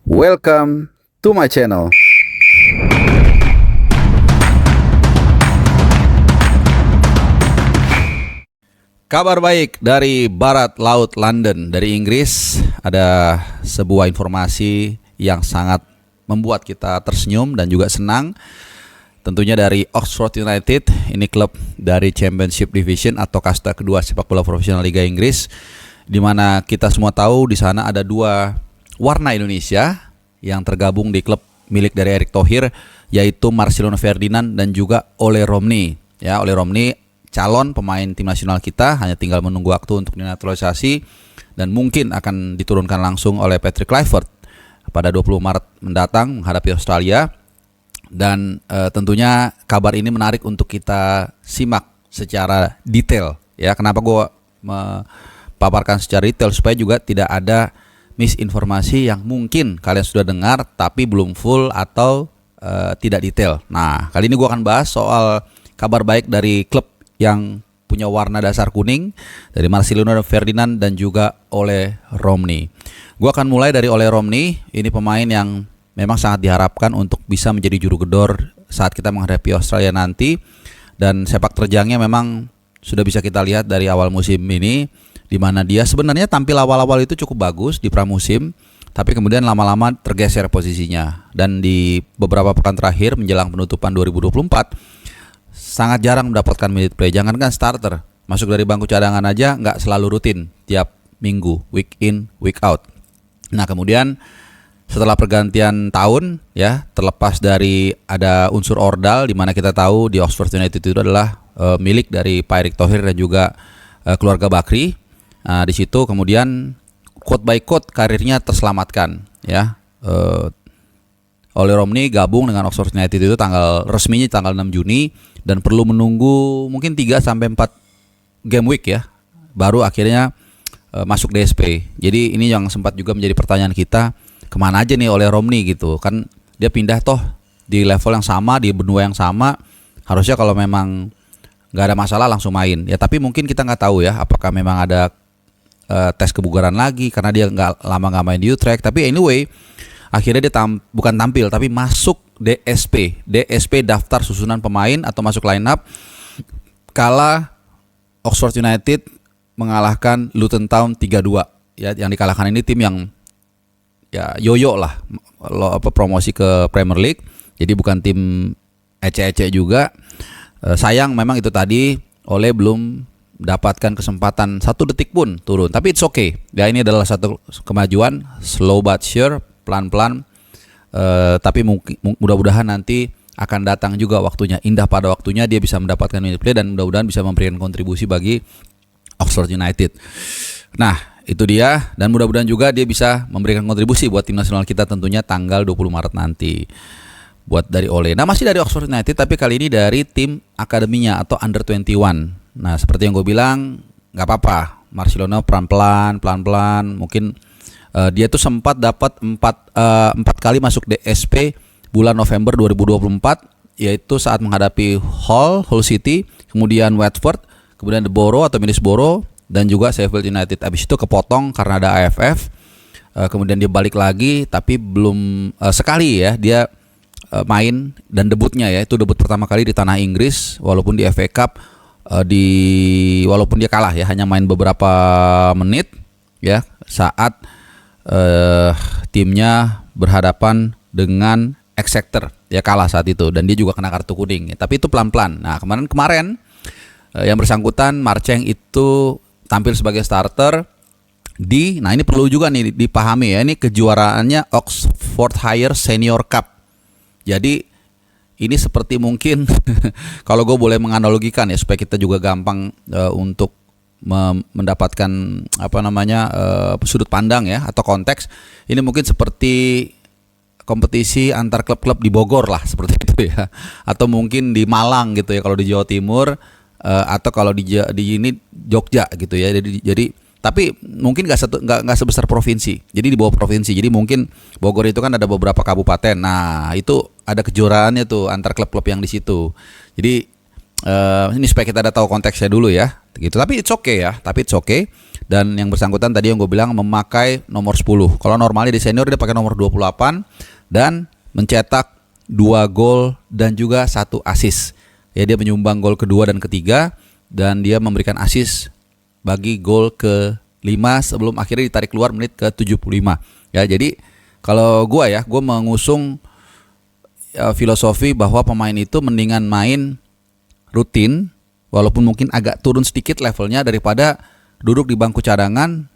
Welcome to my channel. Kabar baik dari Barat Laut London, dari Inggris. Ada sebuah informasi yang sangat membuat kita tersenyum dan juga senang. Tentunya dari Oxford United, ini klub dari Championship Division atau kasta kedua sepak bola profesional Liga Inggris, di mana kita semua tahu di sana ada dua warna Indonesia yang tergabung di klub milik dari Erick Thohir, yaitu Marcelino Ferdinand dan juga Ole Romney. Ya, Ole Romney calon pemain tim nasional kita, hanya tinggal menunggu waktu untuk dinaturalisasi dan mungkin akan diturunkan langsung oleh Patrick Kluivert pada 20 Maret mendatang menghadapi Australia. Dan tentunya kabar ini menarik untuk kita simak secara detail. Ya, kenapa gue paparkan secara detail, supaya juga tidak ada misinformasi yang mungkin kalian sudah dengar tapi belum full atau tidak detail. Nah, kali ini gue akan bahas soal kabar baik dari klub yang punya warna dasar kuning, dari Marcelino Ferdinand dan juga Ole Romney. Gue akan mulai dari Ole Romney. Ini pemain yang memang sangat diharapkan untuk bisa menjadi juru gedor saat kita menghadapi Australia nanti. Dan sepak terjangnya memang sudah bisa kita lihat dari awal musim ini, di mana dia sebenarnya tampil awal-awal itu cukup bagus di pramusim, tapi kemudian lama-lama tergeser posisinya. Dan di beberapa pekan terakhir menjelang penutupan 2024 sangat jarang mendapatkan minute play. Jangankan starter, masuk dari bangku cadangan aja nggak selalu rutin tiap minggu, week in, week out. Nah, kemudian setelah pergantian tahun, ya, terlepas dari ada unsur ordal, di mana kita tahu di Oxford United itu adalah milik dari Pak Erick Thohir dan juga keluarga Bakri. Nah, di situ kemudian quote by quote karirnya terselamatkan, ya. Ole Romney gabung dengan Oxford United itu resminya tanggal 6 Juni dan perlu menunggu mungkin 3 sampai 4 game week, ya, baru akhirnya masuk DSP. Jadi ini yang sempat juga menjadi pertanyaan kita, kemana aja nih Ole Romney gitu. Kan dia pindah toh di level yang sama, di benua yang sama. Harusnya kalau memang nggak ada masalah langsung main. Ya, tapi mungkin kita nggak tahu ya apakah memang ada tes kebugaran lagi karena dia nggak main di Utrecht. Tapi anyway, akhirnya dia bukan tampil tapi masuk DSP daftar susunan pemain atau masuk line up kala Oxford United mengalahkan Luton Town 3-2. Ya, yang dikalahkan ini tim yang ya yoyo lah promosi ke Premier League. Jadi bukan tim ece-ece juga. Sayang memang itu tadi Ole belum dapatkan kesempatan 1 detik pun turun. Tapi it's okay. Ya, ini adalah satu kemajuan, slow but sure, pelan-pelan. Tapi mudah-mudahan nanti akan datang juga waktunya, indah pada waktunya dia bisa mendapatkan minute play dan mudah-mudahan bisa memberikan kontribusi bagi Oxford United. Nah, itu dia, dan mudah-mudahan juga dia bisa memberikan kontribusi buat tim nasional kita tentunya tanggal 20 Maret nanti. Buat dari Ole. Nah, masih dari Oxford United tapi kali ini dari tim akademinya atau under 21. Nah, seperti yang gue bilang, nggak apa-apa. Marcelino pelan-pelan, mungkin dia tuh sempat dapat 4 kali masuk DSP bulan November 2024, yaitu saat menghadapi Hull City, kemudian Watford, kemudian The Borough atau Middlesbrough, dan juga Sheffield United. Abis itu kepotong karena ada AFF. Kemudian dia balik lagi, tapi belum sekali ya dia main dan debutnya, ya itu debut pertama kali di tanah Inggris, walaupun di FA Cup walaupun dia kalah ya, hanya main beberapa menit ya saat timnya berhadapan dengan Exeter, ya kalah saat itu dan dia juga kena kartu kuning ya, tapi itu pelan-pelan. Nah, kemarin yang bersangkutan Marcheng itu tampil sebagai starter nah ini perlu juga nih dipahami ya, ini kejuaraannya Oxfordshire Senior Cup. Jadi ini seperti mungkin kalau gue boleh menganalogikan ya supaya kita juga gampang untuk mendapatkan sudut pandang ya atau konteks. Ini mungkin seperti kompetisi antar klub-klub di Bogor lah, seperti itu ya, atau mungkin di Malang gitu ya kalau di Jawa Timur, atau kalau di ini Jogja gitu ya. Jadi tapi mungkin nggak sebesar provinsi. Jadi di bawah provinsi. Jadi mungkin Bogor itu kan ada beberapa kabupaten. Nah, itu ada kejuaraannya tuh antar klub-klub yang di situ. Jadi ini supaya kita ada tahu konteksnya dulu ya. Gitu. Tapi it's okay ya. Dan yang bersangkutan tadi yang gue bilang memakai nomor 10. Kalau normalnya di senior dia pakai nomor 28 dan mencetak 2 gol dan juga 1 assist. Ya, dia menyumbang gol kedua dan ketiga dan dia memberikan assist bagi gol ke-5 sebelum akhirnya ditarik keluar menit ke-75. Ya, jadi kalau gue mengusung filosofi bahwa pemain itu mendingan main rutin walaupun mungkin agak turun sedikit levelnya daripada duduk di bangku cadangan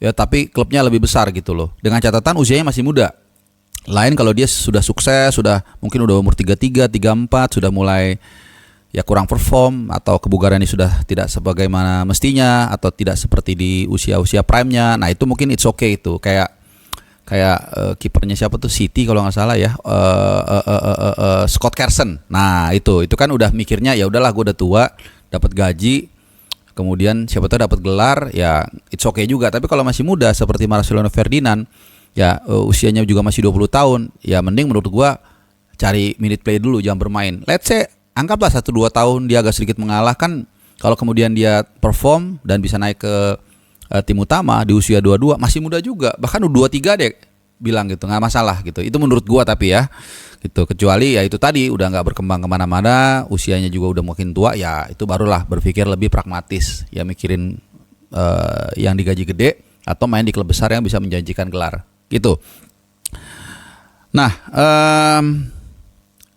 ya tapi klubnya lebih besar gitu loh. Dengan catatan usianya masih muda. Lain kalau dia sudah sukses, sudah mungkin udah umur 33, 34, sudah mulai ya kurang perform atau kebugarannya sudah tidak sebagaimana mestinya atau tidak seperti di usia-usia prime-nya. Nah, itu mungkin it's okay itu. Kayak kipernya siapa tuh City kalau nggak salah ya, Scott Carson. Nah, itu kan udah mikirnya ya udahlah gue udah tua, dapat gaji, kemudian siapa tahu dapat gelar, ya it's okay juga. Tapi kalau masih muda seperti Marcelo Ferdinand, ya usianya juga masih 20 tahun, ya mending menurut gua cari minute play dulu, jangan bermain. Let's say anggaplah 1-2 tahun dia agak sedikit mengalah, kan kalau kemudian dia perform dan bisa naik ke tim utama di usia 22, masih muda juga. Bahkan 23 deh bilang gitu, nggak masalah gitu. Itu menurut gua tapi ya gitu, kecuali ya itu tadi udah nggak berkembang kemana-mana, usianya juga udah makin tua, ya itu barulah berpikir lebih pragmatis, ya mikirin yang digaji gede atau main di klub besar yang bisa menjanjikan gelar gitu. Nah,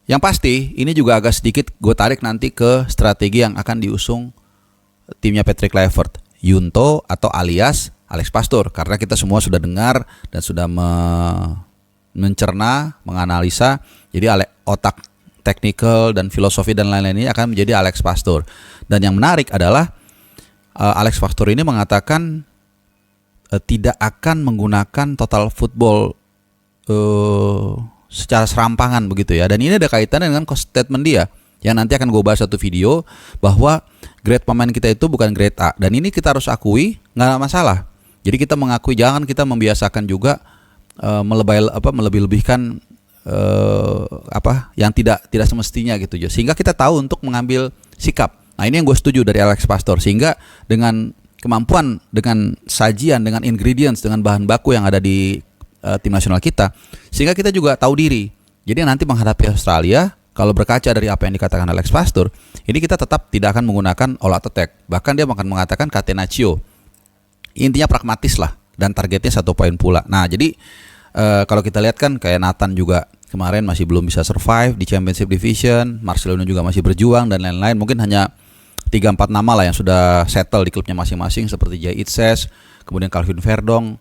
yang pasti ini juga agak sedikit gue tarik nanti ke strategi yang akan diusung timnya Patrick Kluivert, Junto atau alias Alex Pastoor, karena kita semua sudah dengar dan sudah mencerna, menganalisa. Jadi otak teknikal dan filosofi dan lain-lain ini akan menjadi Alex Pastoor. Dan yang menarik adalah Alex Pastoor ini mengatakan tidak akan menggunakan total football secara serampangan begitu ya. Dan ini ada kaitannya dengan statement dia yang nanti akan gue bahas satu video, bahwa grade pemain kita itu bukan grade A. Dan ini kita harus akui, nggak masalah. Jadi kita mengakui, jangan kita membiasakan juga melebih-lebihkan yang tidak semestinya gitu ya, sehingga kita tahu untuk mengambil sikap. Nah, ini yang gue setuju dari Alex Pastoor, sehingga dengan kemampuan, dengan sajian, dengan ingredients, dengan bahan baku yang ada di tim nasional kita, sehingga kita juga tahu diri. Jadi nanti menghadapi Australia, kalau berkaca dari apa yang dikatakan Alex Pastoor, ini kita tetap tidak akan menggunakan all out attack. Bahkan dia akan mengatakan catenaccio. Intinya pragmatis lah, dan targetnya 1 poin pula. Nah, jadi kalau kita lihat kan kayak Nathan juga kemarin masih belum bisa survive di Championship Division, Marcelo juga masih berjuang dan lain-lain. Mungkin hanya 3-4 nama lah yang sudah settle di klubnya masing-masing, seperti Jay Itzes, kemudian Calvin Verdong,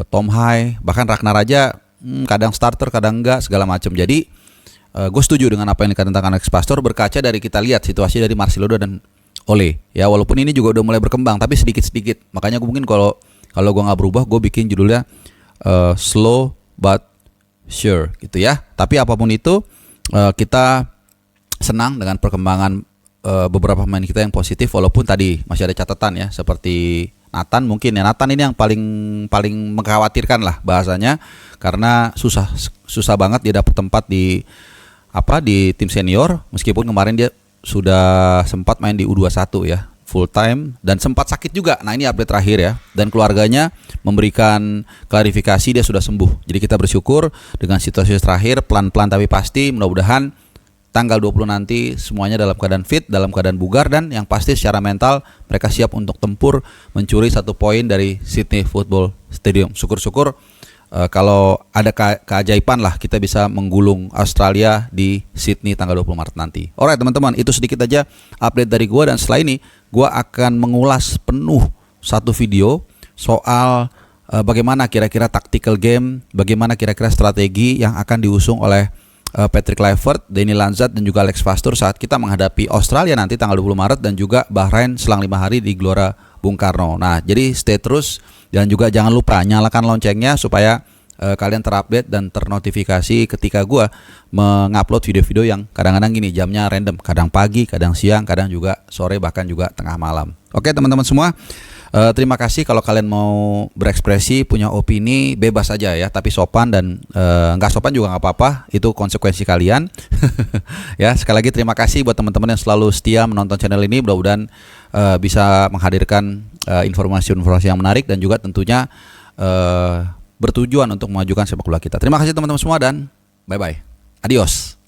Tom Hai, bahkan Ragnar aja kadang starter, kadang enggak, segala macam. Jadi gue setuju dengan apa yang dikatakan Alex Pastoor, berkaca dari kita lihat situasi dari Marcelo dan Ole. Ya, walaupun ini juga udah mulai berkembang, tapi sedikit-sedikit. Makanya gue mungkin kalau gue nggak berubah, gue bikin judulnya slow but sure gitu ya. Tapi apapun itu, kita senang dengan perkembangan beberapa pemain kita yang positif, walaupun tadi masih ada catatan ya, seperti Nathan mungkin ya. Nathan ini yang paling mengkhawatirkan lah bahasanya, karena susah banget dia dapat tempat di tim senior, meskipun kemarin dia sudah sempat main di U21 ya, full time, dan sempat sakit juga. Nah, ini update terakhir ya, dan keluarganya memberikan klarifikasi dia sudah sembuh. Jadi kita bersyukur dengan situasi terakhir, pelan-pelan tapi pasti, mudah-mudahan tanggal 20 nanti semuanya dalam keadaan fit, dalam keadaan bugar, dan yang pasti secara mental mereka siap untuk tempur mencuri 1 poin dari Sydney Football Stadium. Syukur-syukur kalau ada keajaiban lah kita bisa menggulung Australia di Sydney tanggal 20 Maret nanti. Alright teman-teman, itu sedikit aja update dari gue, dan setelah ini gue akan mengulas penuh satu video soal bagaimana kira-kira tactical game, bagaimana kira-kira strategi yang akan diusung oleh Patrick Kluivert, Danny Lanzat, dan juga Alex Pastoor saat kita menghadapi Australia nanti tanggal 20 Maret dan juga Bahrain selang 5 hari di Gelora Bung Karno. Nah, jadi stay terus dan juga jangan lupa nyalakan loncengnya supaya kalian terupdate dan ternotifikasi ketika gue mengupload video-video yang kadang-kadang gini jamnya random, kadang pagi, kadang siang, kadang juga sore, bahkan juga tengah malam. Oke teman-teman semua, Terima kasih. Kalau kalian mau berekspresi, punya opini, bebas aja ya, tapi sopan, dan nggak sopan juga nggak apa-apa, itu konsekuensi kalian. Ya, sekali lagi terima kasih buat teman-teman yang selalu setia menonton channel ini. Mudah-mudahan bisa menghadirkan informasi-informasi yang menarik dan juga tentunya bertujuan untuk memajukan sepak bola kita. Terima kasih teman-teman semua dan bye-bye. Adios.